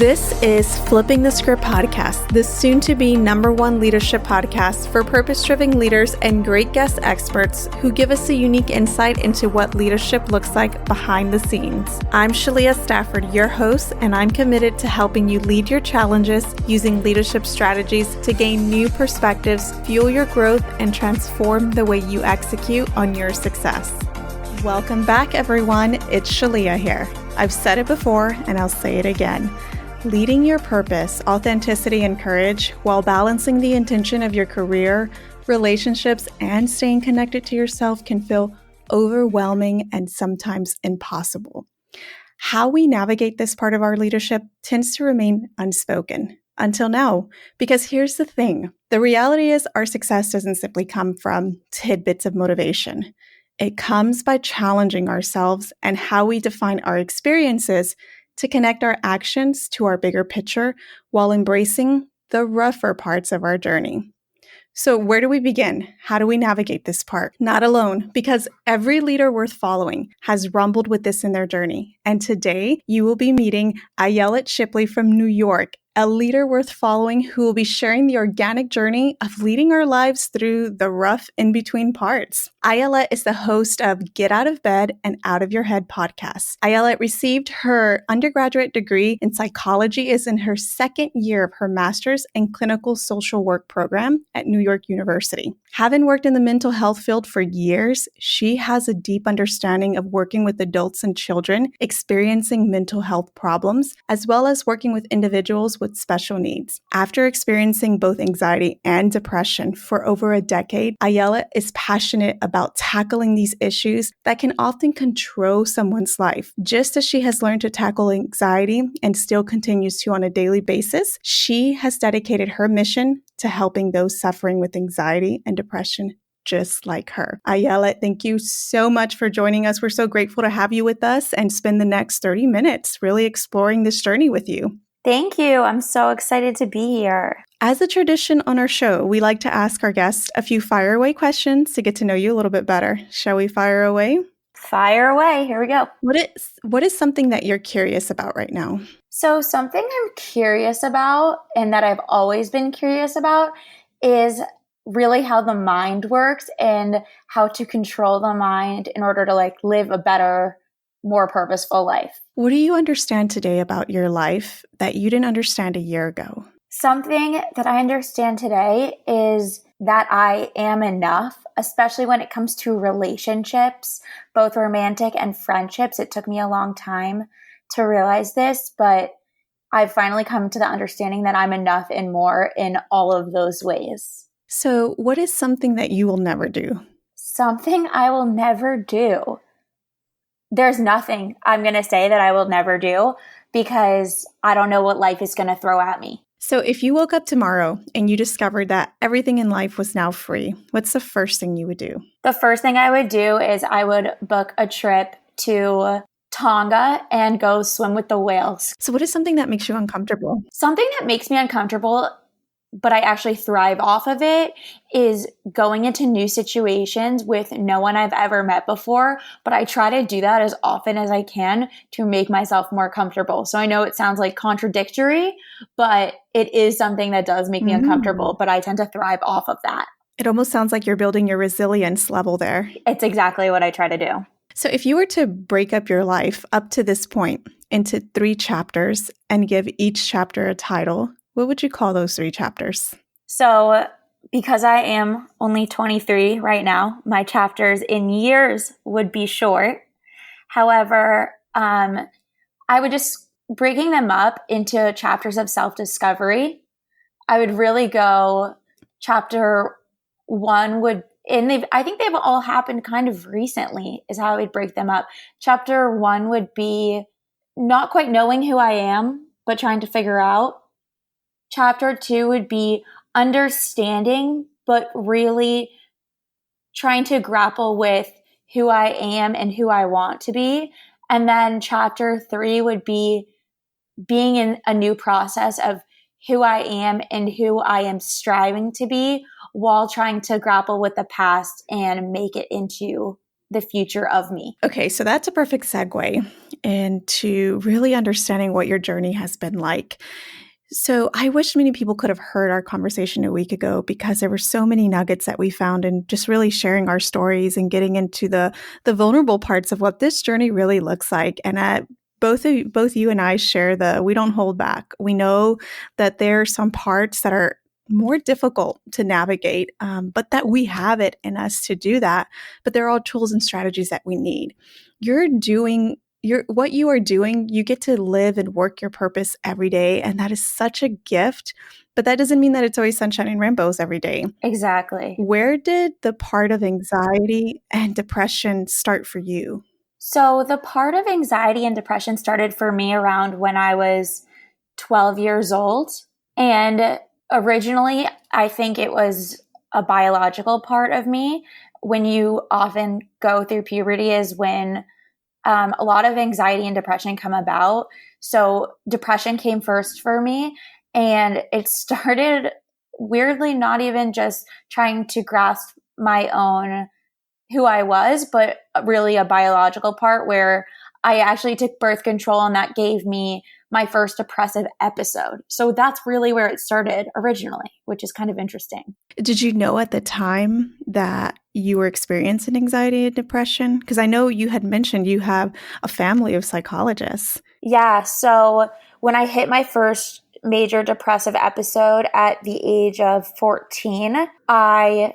This is Flipping the Script podcast, the soon-to-be #1 leadership podcast for purpose-driven leaders and great guest experts who give us a unique insight into what leadership looks like behind the scenes. I'm Shalia Stafford, your host, and I'm committed to helping you lead your challenges using leadership strategies to gain new perspectives, fuel your growth, and transform the way you execute on your success. Welcome back, everyone. It's Shalia here. I've said it before, and I'll say it again. Leading your purpose, authenticity, and courage while balancing the intention of your career, relationships, and staying connected to yourself can feel overwhelming and sometimes impossible. How we navigate this part of our leadership tends to remain unspoken until now, because here's the thing. The reality is our success doesn't simply come from tidbits of motivation. It comes by challenging ourselves and how we define our experiences to connect our actions to our bigger picture while embracing the rougher parts of our journey. So where do we begin? How do we navigate this part? Not alone, because every leader worth following has rumbled with this in their journey. And today, you will be meeting Ayelet Shipley from New York, a leader worth following who will be sharing the organic journey of leading our lives through the rough in-between parts. Ayelet is the host of Get Out of Bed and Out of Your Head podcasts. Ayelet received her undergraduate degree in psychology, is in her second year of her master's in clinical social work program at New York University. Having worked in the mental health field for years, she has a deep understanding of working with adults and children experiencing mental health problems, as well as working with individuals with special needs. After experiencing both anxiety and depression for over a decade, Ayelet is passionate about tackling these issues that can often control someone's life. Just as she has learned to tackle anxiety and still continues to on a daily basis, she has dedicated her mission to helping those suffering with anxiety and depression just like her. Ayelet, thank you so much for joining us. We're so grateful to have you with us and spend the next 30 minutes really exploring this journey with you. Thank you. I'm so excited to be here. As a tradition on our show, we like to ask our guests a few fire away questions to get to know you a little bit better. Shall we fire away? Fire away. Here we go. What is something that you're curious about right now? So something I'm curious about and that I've always been curious about is really how the mind works and how to control the mind in order to live a better, more purposeful life. What do you understand today about your life that you didn't understand a year ago? Something that I understand today is that I am enough, especially when it comes to relationships, both romantic and friendships. It took me a long time to realize this, but I've finally come to the understanding that I'm enough and more in all of those ways. So what is something that you will never do? Something I will never do. There's nothing I'm going to say that I will never do because I don't know what life is going to throw at me. So if you woke up tomorrow and you discovered that everything in life was now free, what's the first thing you would do? The first thing I would do is I would book a trip to Tonga and go swim with the whales. So what is something that makes you uncomfortable? Something that makes me uncomfortable, but I actually thrive off of it, is going into new situations with no one I've ever met before. But I try to do that as often as I can to make myself more comfortable. So I know it sounds like contradictory, but it is something that does make me uncomfortable, but I tend to thrive off of that. It almost sounds like you're building your resilience level there. It's exactly what I try to do. So if you were to break up your life up to this point into 3 chapters and give each chapter a title, what would you call those 3 chapters? So because I am only 23 right now, my chapters in years would be short. However, I would just breaking them up into chapters of self-discovery. I would really go chapter 1 would, and I think they've all happened kind of recently is how I would break them up. Chapter 1 would be not quite knowing who I am, but trying to figure out. Chapter 2 would be understanding, but really trying to grapple with who I am and who I want to be. And then chapter 3 would be being in a new process of who I am and who I am striving to be while trying to grapple with the past and make it into the future of me. Okay, so that's a perfect segue into really understanding what your journey has been like. So I wish many people could have heard our conversation a week ago because there were so many nuggets that we found in just really sharing our stories and getting into the vulnerable parts of what this journey really looks like. And both you and I share we don't hold back. We know that there are some parts that are more difficult to navigate, but that we have it in us to do that. But they're all tools and strategies that we need. What you are doing, you get to live and work your purpose every day. And that is such a gift. But that doesn't mean that it's always sunshine and rainbows every day. Exactly. Where did the part of anxiety and depression start for you? So the part of anxiety and depression started for me around when I was 12 years old. And originally, I think it was a biological part of me. When you often go through puberty is when a lot of anxiety and depression come about. So depression came first for me. And it started weirdly not even just trying to grasp my own who I was, but really a biological part where I actually took birth control, and that gave me my first depressive episode. So that's really where it started originally, which is kind of interesting. Did you know at the time that you were experiencing anxiety and depression? Because I know you had mentioned you have a family of psychologists. Yeah. So when I hit my first major depressive episode at the age of 14, I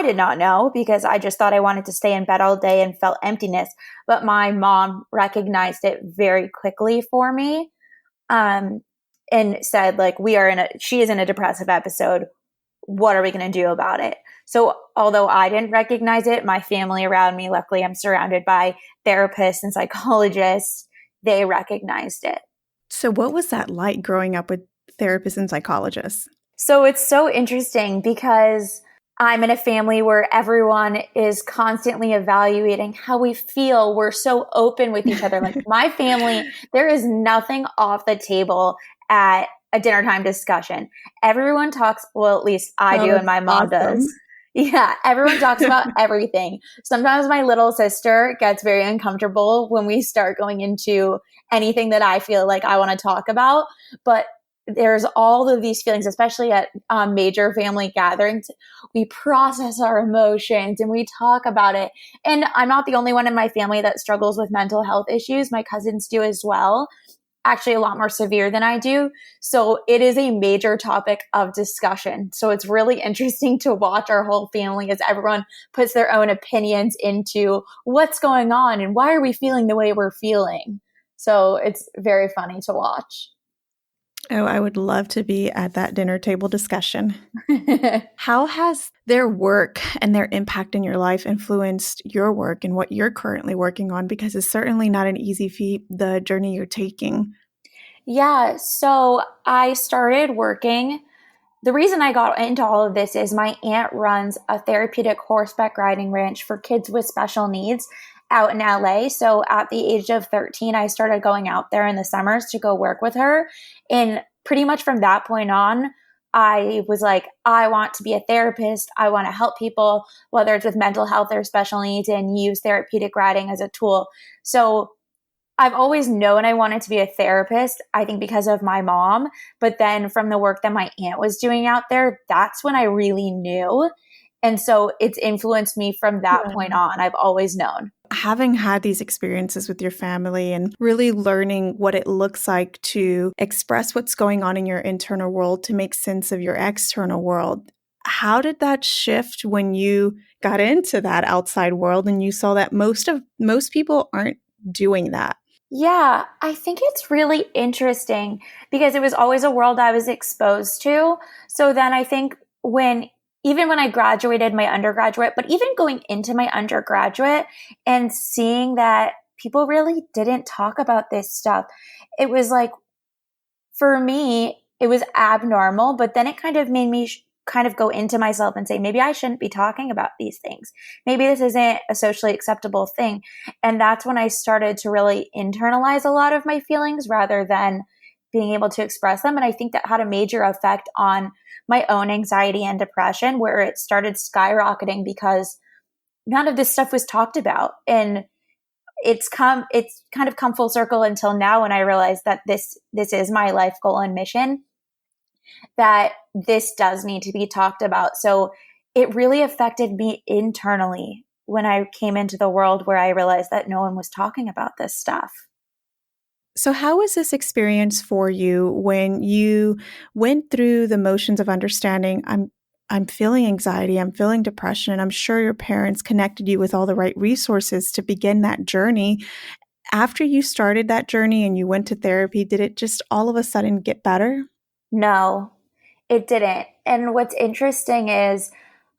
did not know because I just thought I wanted to stay in bed all day and felt emptiness. But my mom recognized it very quickly for me, and said, like, she is in a depressive episode. What are we going to do about it? So although I didn't recognize it, my family around me, luckily I'm surrounded by therapists and psychologists, they recognized it. So what was that like growing up with therapists and psychologists? So it's so interesting because I'm in a family where everyone is constantly evaluating how we feel. We're so open with each other. Like my family, there is nothing off the table at a dinner time discussion. Everyone talks, well, at least I do and my mom does. Yeah, everyone talks about everything. Sometimes my little sister gets very uncomfortable when we start going into anything that I feel like I want to talk about. But there's all of these feelings, especially at major family gatherings. We process our emotions and we talk about it. And I'm not the only one in my family that struggles with mental health issues. My cousins do as well. Actually a lot more severe than I do. So it is a major topic of discussion. So it's really interesting to watch our whole family as everyone puts their own opinions into what's going on and why are we feeling the way we're feeling. So it's very funny to watch. Oh, I would love to be at that dinner table discussion. How has their work and their impact in your life influenced your work and what you're currently working on? Because it's certainly not an easy feat, the journey you're taking. Yeah, so I started working. The reason I got into all of this is my aunt runs a therapeutic horseback riding ranch for kids with special needs out in LA. So at the age of 13, I started going out there in the summers to go work with her. And pretty much from that point on, I was like, I want to be a therapist. I want to help people, whether it's with mental health or special needs, and use therapeutic riding as a tool. So I've always known I wanted to be a therapist, I think because of my mom. But then from the work that my aunt was doing out there, that's when I really knew. And so it's influenced me from that point on. I've always known. Having had these experiences with your family and really learning what it looks like to express what's going on in your internal world to make sense of your external world, how did that shift when you got into that outside world and you saw that most people aren't doing that? Yeah, I think it's really interesting because it was always a world I was exposed to. So then I think even when I graduated my undergraduate, but even going into my undergraduate and seeing that people really didn't talk about this stuff, it was like, for me, it was abnormal, but then it kind of made me kind of go into myself and say, maybe I shouldn't be talking about these things. Maybe this isn't a socially acceptable thing. And that's when I started to really internalize a lot of my feelings rather than being able to express them. And I think that had a major effect on my own anxiety and depression, where it started skyrocketing because none of this stuff was talked about. And it's kind of come full circle until now when I realized that this is my life goal and mission, that this does need to be talked about. So it really affected me internally when I came into the world, where I realized that no one was talking about this stuff. So how was this experience for you when you went through the motions of understanding, I'm feeling anxiety, I'm feeling depression, and I'm sure your parents connected you with all the right resources to begin that journey. After you started that journey and you went to therapy, did it just all of a sudden get better? No, it didn't. And what's interesting is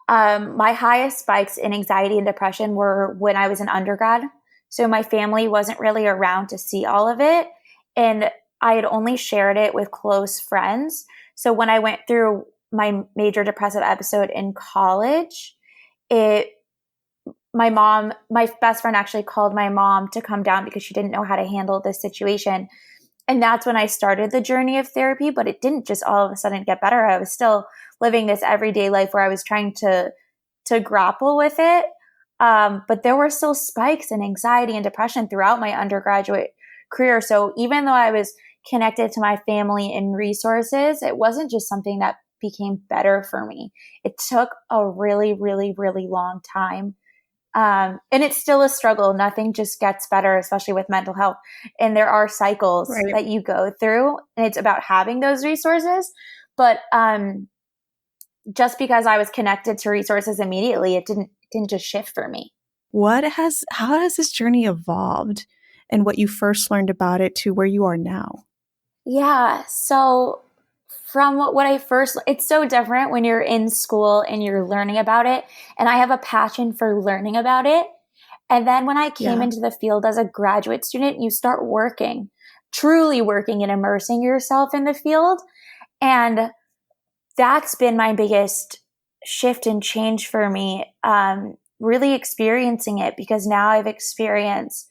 my highest spikes in anxiety and depression were when I was an undergrad. So my family wasn't really around to see all of it. And I had only shared it with close friends. So when I went through my major depressive episode in college, my best friend actually called my mom to come down because she didn't know how to handle this situation. And that's when I started the journey of therapy, but it didn't just all of a sudden get better. I was still living this everyday life where I was trying to grapple with it. But there were still spikes in anxiety and depression throughout my undergraduate career. So even though I was connected to my family and resources, it wasn't just something that became better for me. It took a really, really, really long time. And it's still a struggle. Nothing just gets better, especially with mental health. And there are cycles that you go through, and it's about having those resources. But just because I was connected to resources immediately, it didn't just shift for me. How has this journey evolved, and what you first learned about it to where you are now? Yeah. So from what I first, it's so different when you're in school and you're learning about it. And I have a passion for learning about it. And then when I came into the field as a graduate student, you start working, truly working and immersing yourself in the field. And that's been my biggest shift and change for me, really experiencing it, because now I've experienced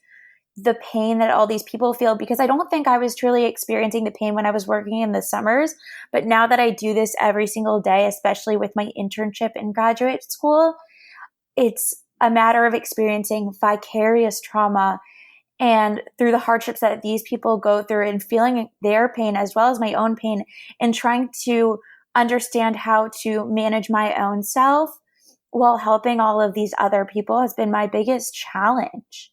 the pain that all these people feel, because I don't think I was truly experiencing the pain when I was working in the summers. But now that I do this every single day, especially with my internship in graduate school, it's a matter of experiencing vicarious trauma and through the hardships that these people go through, and feeling their pain as well as my own pain, and trying to understand how to manage my own self while helping all of these other people has been my biggest challenge.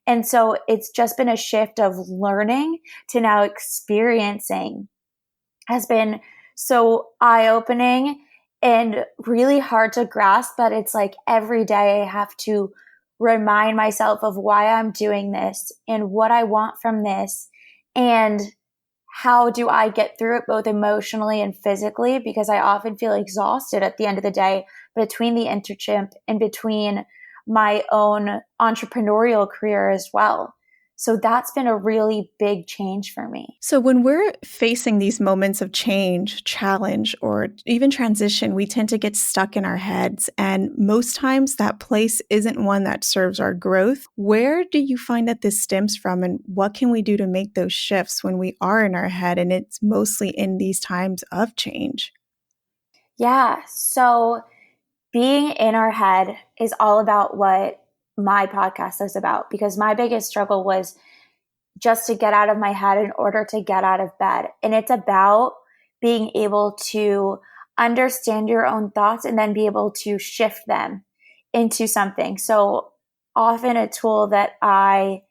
And so it's just been a shift of learning to now experiencing has been so eye-opening and really hard to grasp. But it's like every day I have to remind myself of why I'm doing this and what I want from this, and how do I get through it both emotionally and physically, because I often feel exhausted at the end of the day between the internship and between my own entrepreneurial career as well. So that's been a really big change for me. So when we're facing these moments of change, challenge, or even transition, we tend to get stuck in our heads. And most times that place isn't one that serves our growth. Where do you find that this stems from, and what can we do to make those shifts when we are in our head and it's mostly in these times of change? Yeah. So being in our head is all about what my podcast is about, because my biggest struggle was just to get out of my head in order to get out of bed. And it's about being able to understand your own thoughts and then be able to shift them into something. So often a tool that I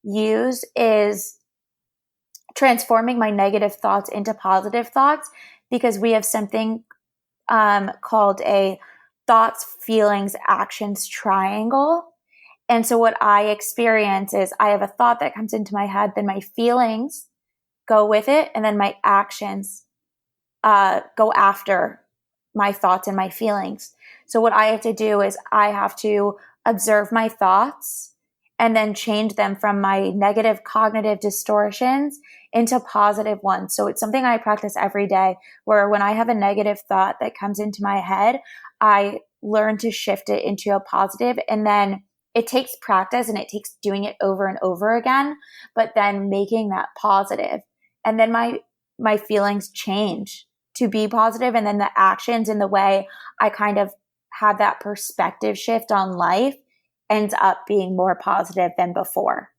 use is transforming my negative thoughts into positive thoughts, because we have something called a thoughts, feelings, actions triangle. And so what I experience is I have a thought that comes into my head, then my feelings go with it, and then my actions go after my thoughts and my feelings. So what I have to do is I have to observe my thoughts and then change them from my negative cognitive distortions into positive ones. So it's something I practice every day, where when I have a negative thought that comes into my head, I learn to shift it into a positive. And then it takes practice and it takes doing it over and over again, but then making that positive. And then my feelings change to be positive, and then the actions and the way I kind of have that perspective shift on life ends up being more positive than before.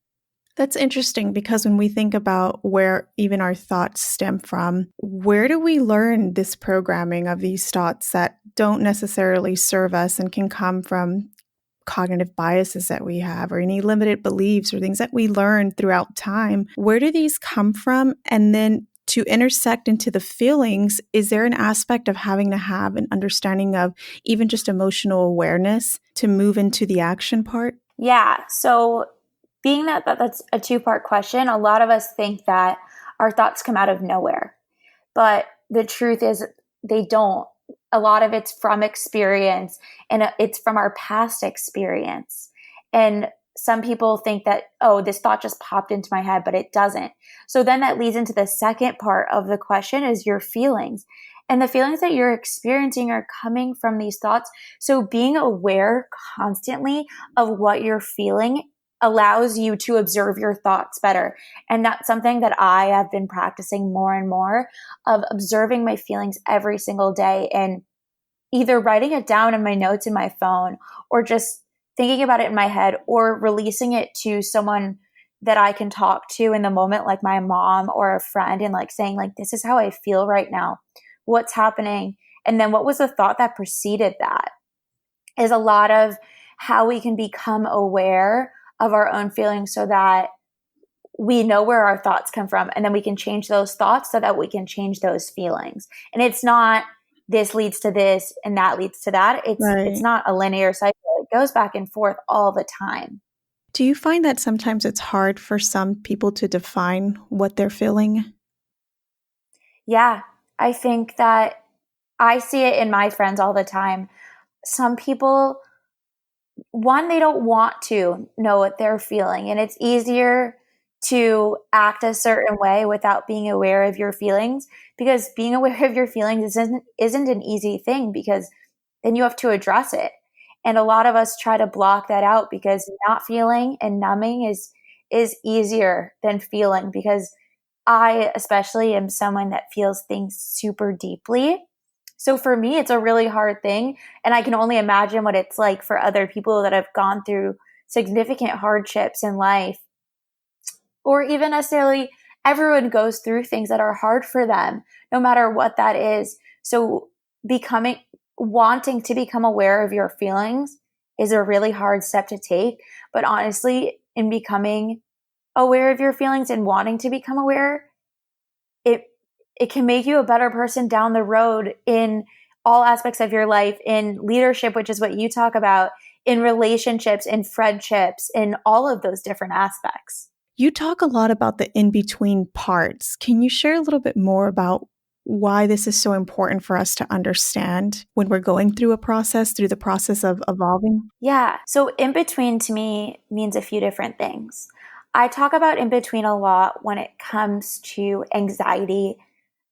That's interesting because when we think about where even our thoughts stem from, where do we learn this programming of these thoughts that don't necessarily serve us and can come from cognitive biases that we have or any limited beliefs or things that we learn throughout time? Where do these come from? And then to intersect into the feelings, is there an aspect of having to have an understanding of even just emotional awareness to move into the action part? Yeah. So being that's a two-part question, a lot of us think that our thoughts come out of nowhere, but the truth is they don't. A lot of it's from experience, and it's from our past experience. And some people think that, oh, this thought just popped into my head, but it doesn't. So then that leads into the second part of the question is your feelings. And the feelings that you're experiencing are coming from these thoughts. So being aware constantly of what you're feeling allows you to observe your thoughts better. And that's something that I have been practicing more and more, of observing my feelings every single day and either writing it down in my notes in my phone or just thinking about it in my head or releasing it to someone that I can talk to in the moment, like my mom or a friend, and like saying like, this is how I feel right now. What's happening? And then what was the thought that preceded that is a lot of how we can become aware of our own feelings so that we know where our thoughts come from, and then we can change those thoughts so that we can change those feelings. And it's not this leads to this and that leads to that. It's not a linear cycle. It goes back and forth all the time. Do you find that sometimes it's hard for some people to define what they're feeling? Yeah, I think that I see it in my friends all the time. Some people, one, they don't want to know what they're feeling, and it's easier to act a certain way without being aware of your feelings, because being aware of your feelings isn't an easy thing, because then you have to address it. And a lot of us try to block that out because not feeling and numbing is easier than feeling, because I especially am someone that feels things super deeply. So for me, it's a really hard thing. And I can only imagine what it's like for other people that have gone through significant hardships in life, or even necessarily everyone goes through things that are hard for them, no matter what that is. So wanting to become aware of your feelings is a really hard step to take. But honestly, in becoming aware of your feelings and wanting to become aware, it can make you a better person down the road in all aspects of your life, in leadership, which is what you talk about, in relationships, in friendships, in all of those different aspects. You talk a lot about the in-between parts. Can you share a little bit more about why this is so important for us to understand when we're going through the process of evolving? Yeah. So in between to me means a few different things. I talk about in between a lot when it comes to anxiety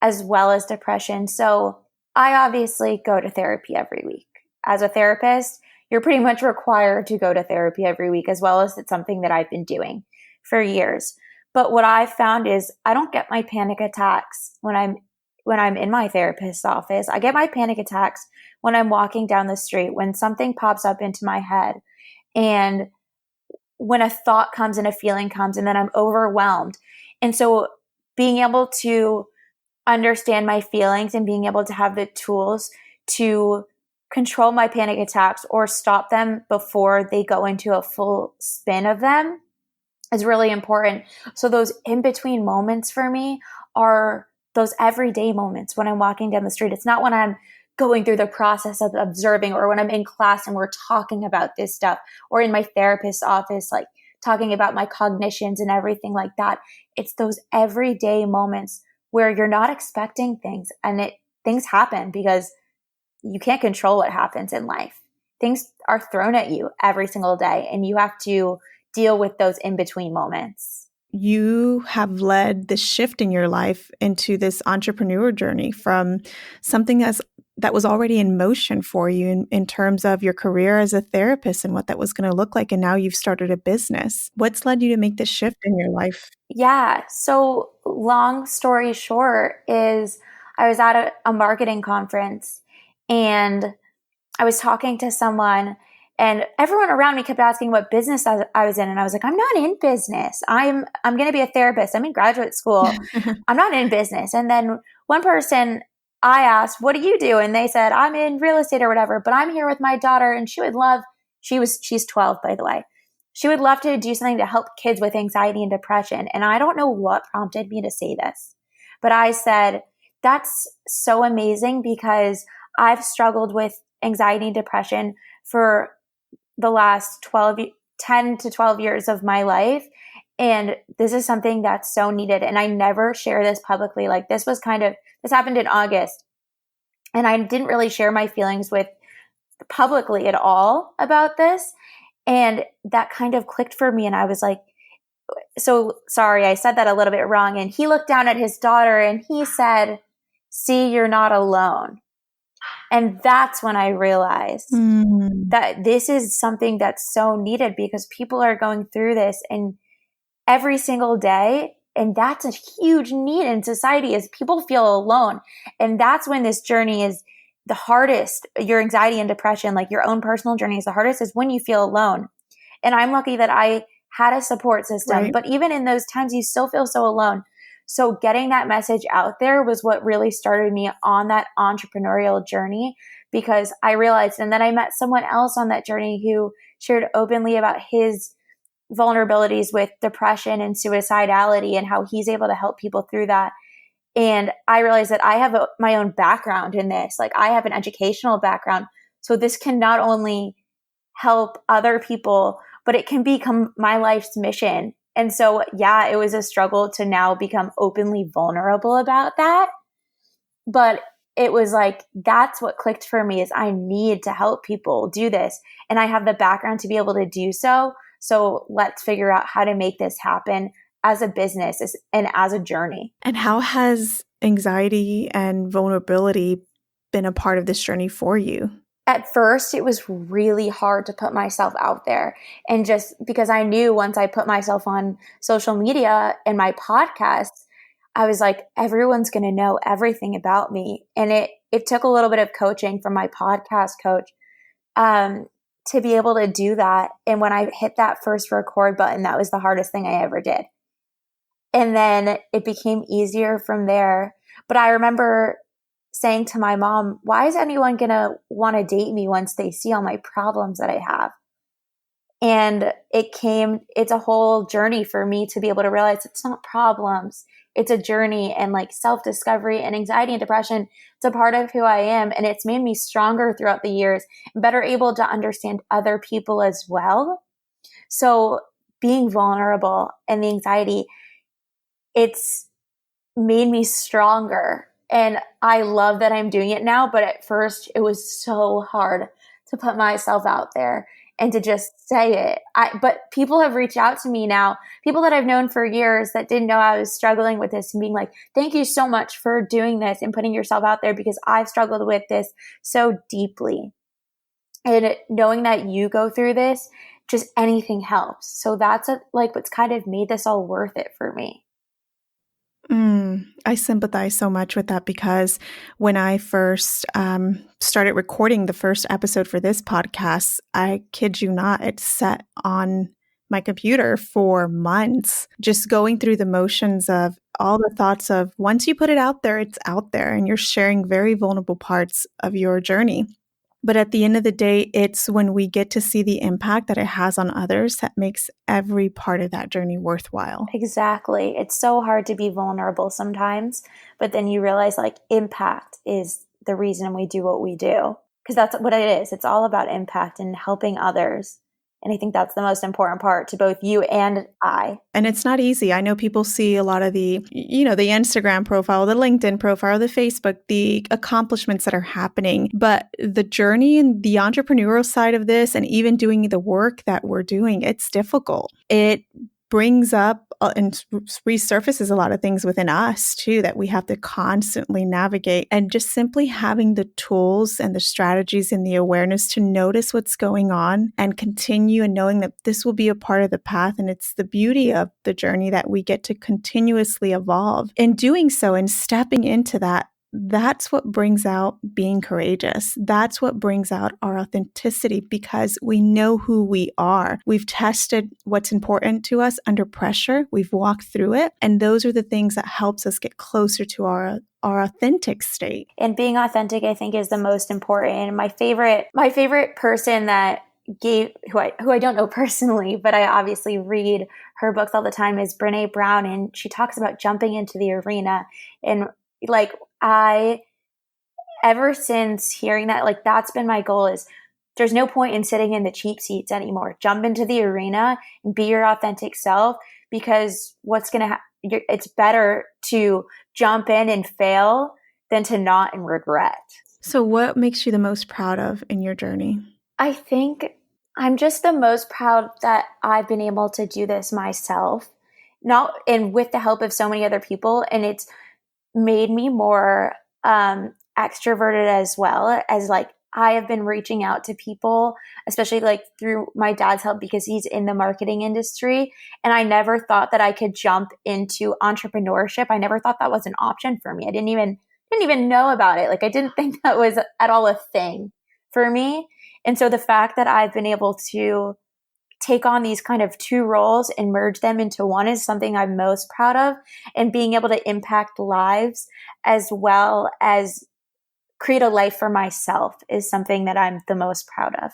as well as depression. So I obviously go to therapy every week. As a therapist, you're pretty much required to go to therapy every week, as well as it's something that I've been doing for years. But what I've found is I don't get my panic attacks when I'm in my therapist's office. I get my panic attacks when I'm walking down the street, when something pops up into my head, and when a thought comes and a feeling comes, and then I'm overwhelmed. And so being able to understand my feelings and being able to have the tools to control my panic attacks or stop them before they go into a full spin of them is really important. So those in-between moments for me are those everyday moments when I'm walking down the street. It's not when I'm going through the process of observing, or when I'm in class and we're talking about this stuff, or in my therapist's office, like talking about my cognitions and everything like that. It's those everyday moments where you're not expecting things, and things happen because you can't control what happens in life. Things are thrown at you every single day, and you have to deal with those in-between moments. You have led this shift in your life into this entrepreneur journey from something that was already in motion for you in terms of your career as a therapist and what that was going to look like. And now you've started a business. What's led you to make this shift in your life? Yeah. So long story short is I was at a marketing conference, and I was talking to someone, And everyone around me kept asking what business I was in. And I was like, I'm not in business. I'm going to be a therapist. I'm in graduate school. I'm not in business. And then one person I asked, what do you do? And they said, I'm in real estate or whatever, but I'm here with my daughter and she's 12, by the way. She would love to do something to help kids with anxiety and depression. And I don't know what prompted me to say this, but I said, that's so amazing because I've struggled with anxiety and depression for the last 10 to 12 years of my life. And this is something that's so needed. And I never share this publicly. Like this happened in August. And I didn't really share my feelings with publicly at all about this. And that kind of clicked for me. And I was like, so sorry, I said that a little bit wrong. And he looked down at his daughter and he said, see, you're not alone. And that's when I realized that this is something that's so needed because people are going through this and every single day. And that's a huge need in society is people feel alone. And that's when this journey is the hardest. Your anxiety and depression, like your own personal journey is the hardest is when you feel alone. And I'm lucky that I had a support system, right. But even in those times, you still feel so alone. So getting that message out there was what really started me on that entrepreneurial journey because I realized, and then I met someone else on that journey who shared openly about his vulnerabilities with depression and suicidality and how he's able to help people through that. And I realized that I have my own background in this. Like I have an educational background. So this can not only help other people, but it can become my life's mission. And so, yeah, it was a struggle to now become openly vulnerable about that. But it was like, that's what clicked for me is I need to help people do this. And I have the background to be able to do so. So let's figure out how to make this happen as a business and as a journey. And how has anxiety and vulnerability been a part of this journey for you? At first, it was really hard to put myself out there. And just because I knew once I put myself on social media and my podcasts, I was like, everyone's going to know everything about me. And it took a little bit of coaching from my podcast coach to be able to do that. And when I hit that first record button, that was the hardest thing I ever did. And then it became easier from there. But I remember saying to my mom, why is anyone going to want to date me once they see all my problems that I have? And it's a whole journey for me to be able to realize it's not problems. It's a journey and like self-discovery and anxiety and depression. It's a part of who I am. And it's made me stronger throughout the years and better able to understand other people as well. So being vulnerable and the anxiety, it's made me stronger. And I love that I'm doing it now. But at first it was so hard to put myself out there and to just say it. But people have reached out to me now, people that I've known for years that didn't know I was struggling with this and being like, thank you so much for doing this and putting yourself out there because I've struggled with this so deeply. And knowing that you go through this, just anything helps. So that's what's kind of made this all worth it for me. I sympathize so much with that because when I first started recording the first episode for this podcast, I kid you not, it sat on my computer for months, just going through the motions of all the thoughts of once you put it out there, it's out there and you're sharing very vulnerable parts of your journey. But at the end of the day, it's when we get to see the impact that it has on others that makes every part of that journey worthwhile. Exactly. It's so hard to be vulnerable sometimes, but then you realize impact is the reason we do what we do. Because that's what it is. It's all about impact and helping others. And I think that's the most important part to both you and I. And it's not easy. I know people see a lot of the Instagram profile, the LinkedIn profile, the Facebook, the accomplishments that are happening. But the journey and the entrepreneurial side of this and even doing the work that we're doing, it's difficult. It brings up and resurfaces a lot of things within us too that we have to constantly navigate, and just simply having the tools and the strategies and the awareness to notice what's going on and continue, and knowing that this will be a part of the path. And it's the beauty of the journey that we get to continuously evolve in doing so and stepping into that that's what brings out being courageous. That's what brings out our authenticity, because we know who we are. We've tested what's important to us under pressure. We've walked through it. And those are the things that helps us get closer to our authentic state. And being authentic, I think, is the most important. My favorite person that who I don't know personally, but I obviously read her books all the time, is Brene Brown. And she talks about jumping into the arena. And like, ever since hearing that, like, that's been my goal, is there's no point in sitting in the cheap seats anymore. Jump into the arena and be your authentic self, because what's going to it's better to jump in and fail than to not and regret. So what makes you the most proud of in your journey? I think I'm just the most proud that I've been able to do this myself, and with the help of so many other people. And it's made me more extroverted as well, as like I have been reaching out to people, especially like through my dad's help, because he's in the marketing industry. And I never thought that I could jump into entrepreneurship. I never thought that was an option for me. I didn't even know about it. Like, I didn't think that was at all a thing for me. And so the fact that I've been able to take on these kind of two roles and merge them into one is something I'm most proud of. And being able to impact lives as well as create a life for myself is something that I'm the most proud of.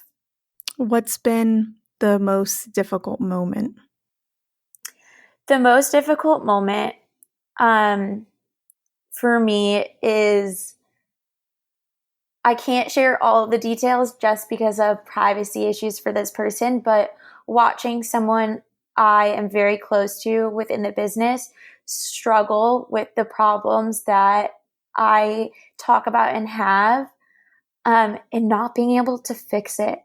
What's been the most difficult moment? The most difficult moment for me is, I can't share all of the details just because of privacy issues for this person, but watching someone I am very close to within the business struggle with the problems that I talk about and have, and not being able to fix it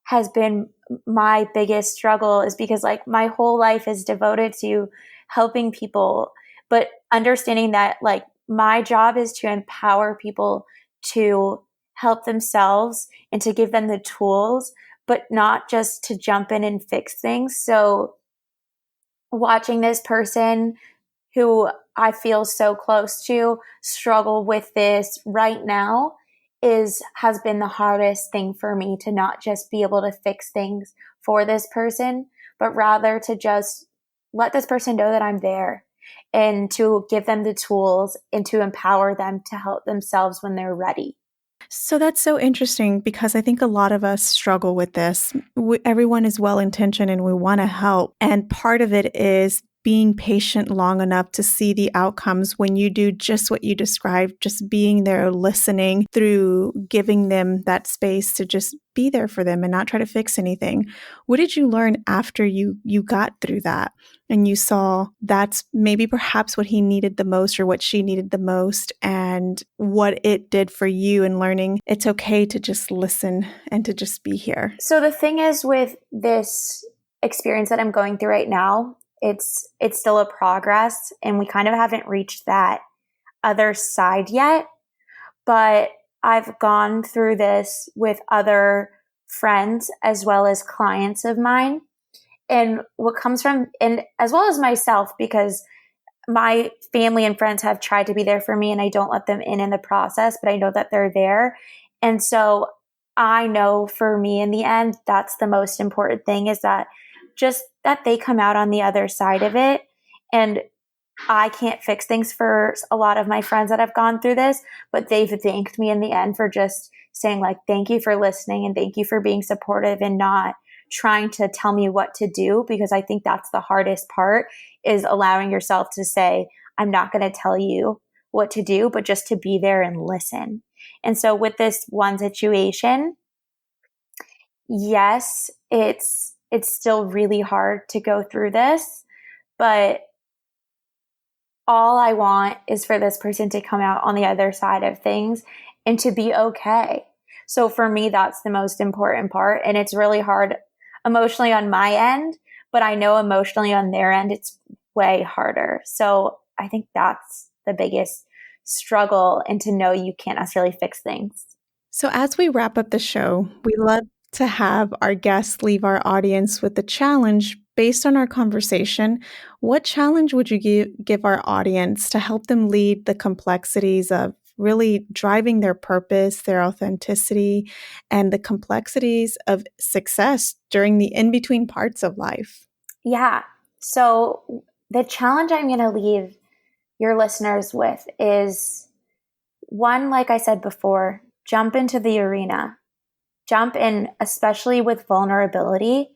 has been my biggest struggle, is because like my whole life is devoted to helping people, but understanding that like my job is to empower people to help themselves and to give them the tools, but not just to jump in and fix things. So watching this person who I feel so close to struggle with this right now has been the hardest thing for me, to not just be able to fix things for this person, but rather to just let this person know that I'm there and to give them the tools and to empower them to help themselves when they're ready. So that's so interesting, because I think a lot of us struggle with this. Everyone is well-intentioned and we want to help. And part of it is being patient long enough to see the outcomes when you do just what you described, just being there, listening, through giving them that space to just be there for them and not try to fix anything. What did you learn after you got through that and you saw that's maybe perhaps what he needed the most or what she needed the most, and what it did for you in learning it's okay to just listen and to just be here? So the thing is, with this experience that I'm going through right now, it's still a progress, and we kind of haven't reached that other side yet. But I've gone through this with other friends as well as clients of mine. And what comes from, and as well as myself, because my family and friends have tried to be there for me and I don't let them in the process, but I know that they're there. And so I know for me in the end, that's the most important thing, is that just that they come out on the other side of it. And I can't fix things for a lot of my friends that have gone through this, but they've thanked me in the end for just saying like, thank you for listening and thank you for being supportive and not trying to tell me what to do, because I think that's the hardest part, is allowing yourself to say, I'm not going to tell you what to do, but just to be there and listen. And so with this one situation, yes, it's still really hard to go through this, but all I want is for this person to come out on the other side of things and to be okay. So for me, that's the most important part. And it's really hard emotionally on my end, but I know emotionally on their end, it's way harder. So I think that's the biggest struggle, and to know you can't necessarily fix things. So as we wrap up the show, we love to have our guests leave our audience with a challenge based on our conversation. What challenge would you give our audience to help them lead the complexities of really driving their purpose, their authenticity, and the complexities of success during the in-between parts of life. Yeah. So the challenge I'm going to leave your listeners with is one, like I said before, jump into the arena, jump in, especially with vulnerability,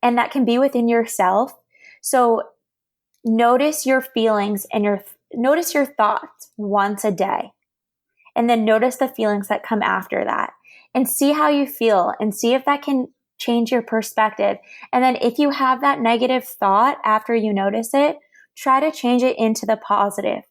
and that can be within yourself. So notice your feelings and notice your thoughts once a day, and then notice the feelings that come after that, and see how you feel, and see if that can change your perspective. And then if you have that negative thought after you notice it, try to change it into the positive,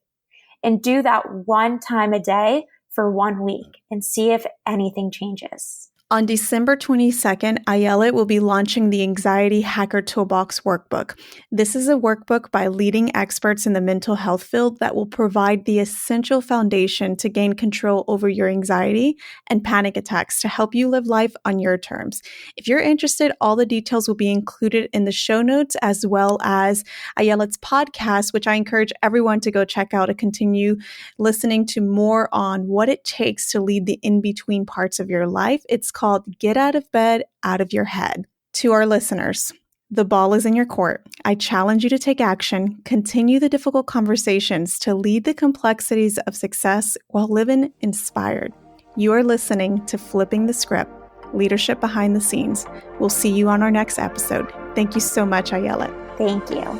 and do that one time a day for 1 week and see if anything changes. On December 22nd, Ayelet will be launching the Anxiety Hacker Toolbox Workbook. This is a workbook by leading experts in the mental health field that will provide the essential foundation to gain control over your anxiety and panic attacks to help you live life on your terms. If you're interested, all the details will be included in the show notes, as well as Ayelet's podcast, which I encourage everyone to go check out to continue listening to more on what it takes to lead the in-between parts of your life. It's called Get Out of Bed, Out of Your Head. To our listeners, the ball is in your court. I challenge you to take action, continue the difficult conversations to lead the complexities of success while living inspired. You are listening to Flipping the Script, Leadership Behind the Scenes. We'll see you on our next episode. Thank you so much, Ayelet. Thank you.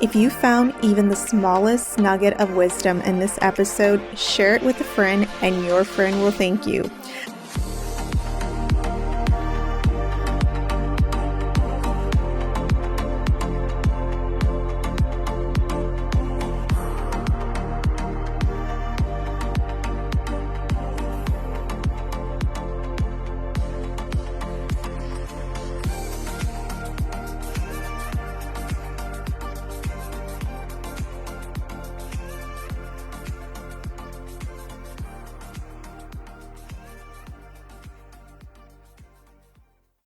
If you found even the smallest nugget of wisdom in this episode, share it with a friend and your friend will thank you.